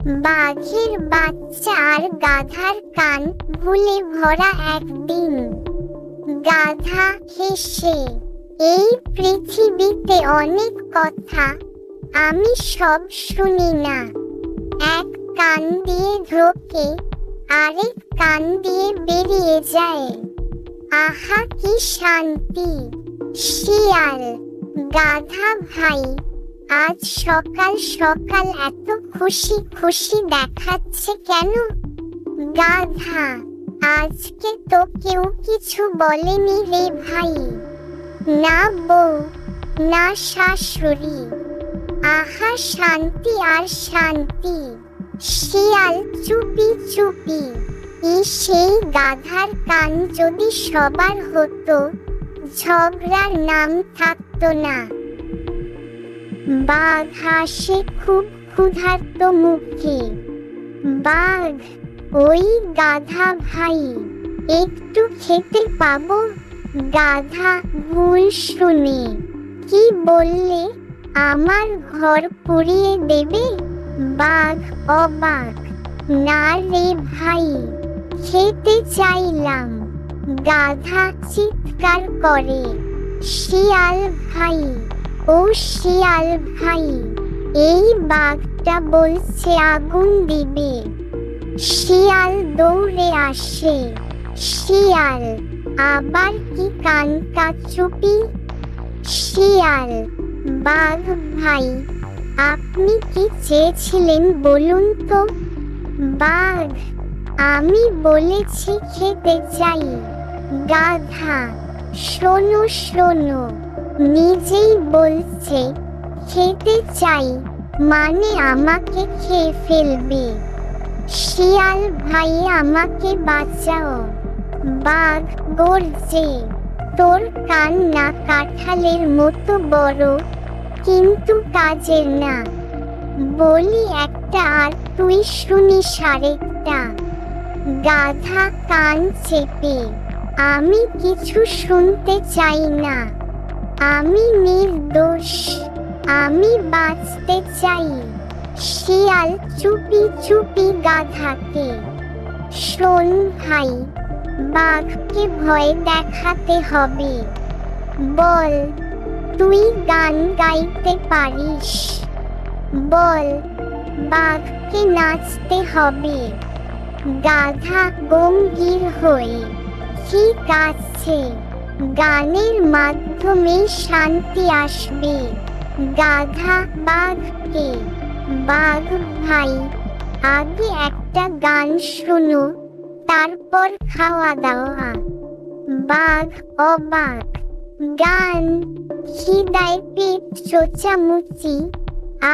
বাঘের বাচ্চা আর গাধার কান ভুলে ভরা একদিন। গাধা হেসে, এই পৃথিবীতে অনেক কথা আমি সব শুনি না। এক কান দিয়ে ঢোকে, আরেক কান দিয়ে বেরিয়ে যায়। আহা কি শান্তি! শিয়াল, গাধা ভাই, আজ সকাল সকাল এত খুশি খুশি দেখাচ্ছে কেন? গাধা, আজকে তো কেউ কিছু বলেনি রে ভাই। না বউ, না শাশুড়ি। আহা শান্তি আর শান্তি। শিয়াল চুপি চুপি, সেই গাধার কান যদি সবার হতো, ঝগড়ার নাম থাকতো না। বাঘ হাসে খুব ক্ষুধার্ত মুখে। বাঘ, ওই গাধা ভাই, একটু খেতে পাবো? গাধা ভুল শুনে, কি বললে? আমার ঘর পুড়িয়ে দেবে? বাঘ অবাক, না রে ভাই, খেতে চাইলাম। গাধা চিৎকার করে, শিয়াল ভাই, ও শিয়াল ভাই, এই বাঘটা বলছে আগুন দিবে। শিয়াল দৌড়ে আসে। শিয়াল, আবার কি কান কাচুপি? শিয়াল, বাঘ ভাই, আপনি কি চেয়েছিলেন বলুন তো? বাঘ, আমি বলেছি খেতে চাই। গাধা, শোনো শোনো, নিজেই বলছে খেতে চাই, মানে আমাকে খেয়ে ফেলবে। শিয়াল ভাই, আমাকে বাঁচাও। বাঘ গর্জে, তোর কান না কাঁঠালের মতো বড়, কিন্তু কাজের না। বলি একটা আর তুই শুনিস আরেকটা। গাধা কান চেপে, আমি কিছু শুনতে চাই না। আমি নির্দোষ, আমি বাঁচতে চাই। শিয়াল চুপি চুপি গাধাকে, শোন ভাই, বাঘকে ভয় দেখাতে হবে। বল, তুই গান গাইতে পারিস? বল, বাঘকে নাচতে হবে। গাধা গম্ভীর হয়ে, ঠিক আছে, গানের মাধ্যমে শান্তি আসবে। গাধা বাঘকে, বাঘ ভাই, আগে একটা গান শুনো, তারপর খাওয়া দাওয়া। বাঘ অবাক, গান? খিদায় পেট চোচামুচি,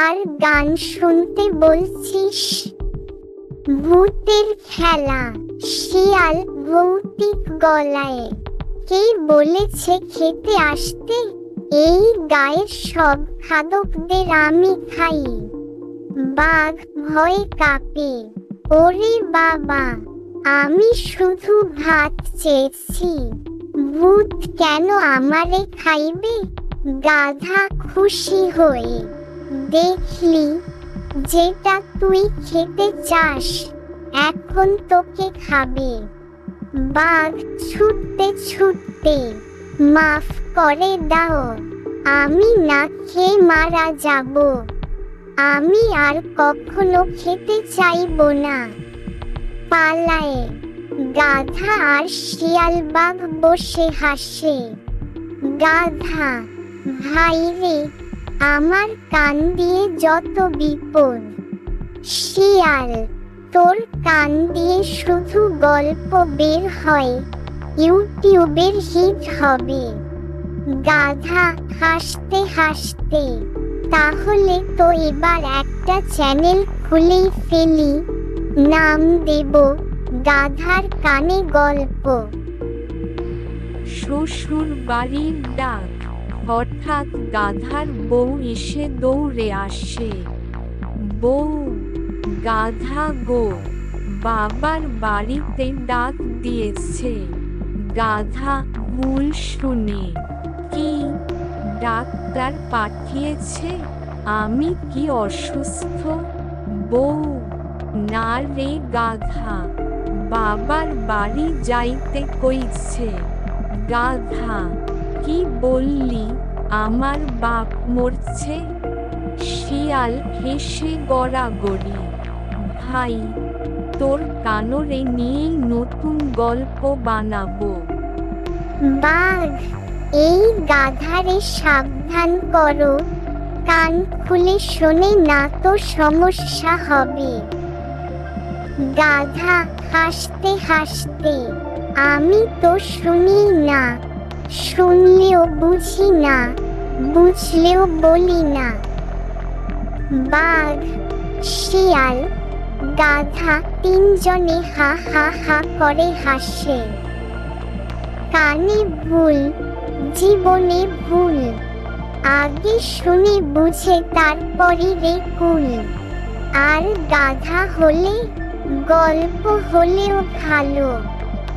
আর গান শুনতে বলছিস? ভূতের খেলা। শিয়াল ভৌতিক গলায়, কে বলেছে খেতে আসতে? এই গায়ের সব খাদকদের আমি খাই। বাঘ ভয়ে কাঁপে, ওরে বাবা, আমি শুধু ভাত চেয়েছি, ভূত কেন আমারে খাইবে? গাধা খুশি হয়ে, দেখলি, যেটা তুই খেতে চাস এখন তোকে খাবে। বাঘ ছুটতে ছুটতে, মাফ করে দাও, আমি না খেয়ে মারা যাব। আমি আর কখনো খেতে চাইব না। পালায়। গাধা আর শিয়াল বাঘ বসে হাসে। গাধা, ভাই রে, আমার কান দিয়ে যত বিপদ। শিয়াল, তোর কান দিয়ে শুধু গল্প বের হয়, ইউটিউবের হিট হবে। গাধা হাসতে হাসতে, তাহলে তো এবার একটা চ্যানেল খুলেই ফেলি, নাম দেব গাধার কানে গল্প। শ্বশুর বাড়ির ডাক। হঠাৎ গাধার বউ এসে দৌড়ে আসে। বউ, গাধা গো, বাবার বাড়িতে ডাক দিয়েছে। গাধা ভুল শুনে, কি ডাক্তার পাঠিয়েছে? আমি কি অসুস্থ? বউ, না রে গাধা, বাবার বাড়ি যাইতে কইছে। গাধা, কি বললি, আমার বাপ মরছে? শিয়াল হেসে গড়াগড়ি। ভাই, তোর কানরে নিয়ে নতুন গল্প বানাবো। বাঘ, এই গাধারে সাবধান করো, কান খুলে শোনে না তো সমস্যা হবে। গাধা হাসতে হাসতে, আমি তো শুনি না, শুনলেও বুঝি না, বুঝলেও বলি না। বাঘ, শিয়াল, গাধা তিনজনে হা হা হা করে হাসে। কানে ভুল, জীবনে ভুল, আগে শুনে বুঝে তারপরে রে কুল। আর গাধা হলে গল্প হলেও ভালো।